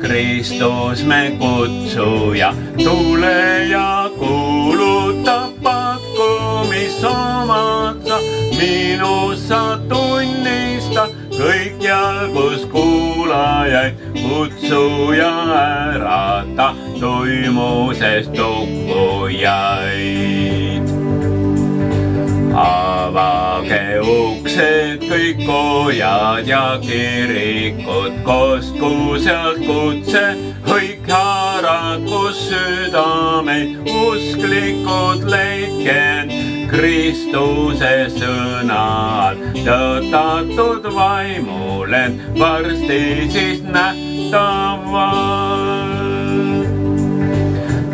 Kristus me kutsuja, tule ja kuuluta pakkumis omad sa, minus sa tunnista kõikjal, kus kuulajaid kutsuja ärata toimusest tukkujaid. Avage uksed kõik kojad ja kirikud, kostku sealt kutse kõik haarad, kus südameid usklikud leidken Kristuse sõnad, tõotatud vaimulend varsti siis nähtaval.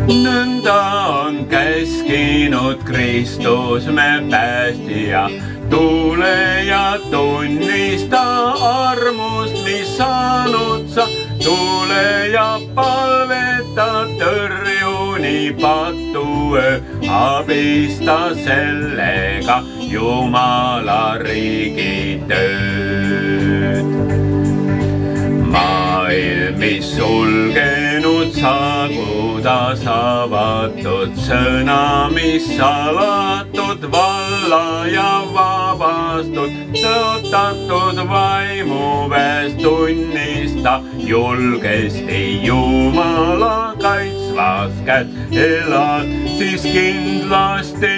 Nõnda on käskinud Kristus me päästja, tule ja tunnista armust, mis saanud sa, tule ja palveta tõrjuni patue, abista sellega Jumala riigi tööd. Maailm, mis sulgenud sagudas avatud sõna, mis salatud valla ja vabastud, tõotatud vaimuväest tunnista julgesti Jumala kaitsvas käes, elad siis kindlasti.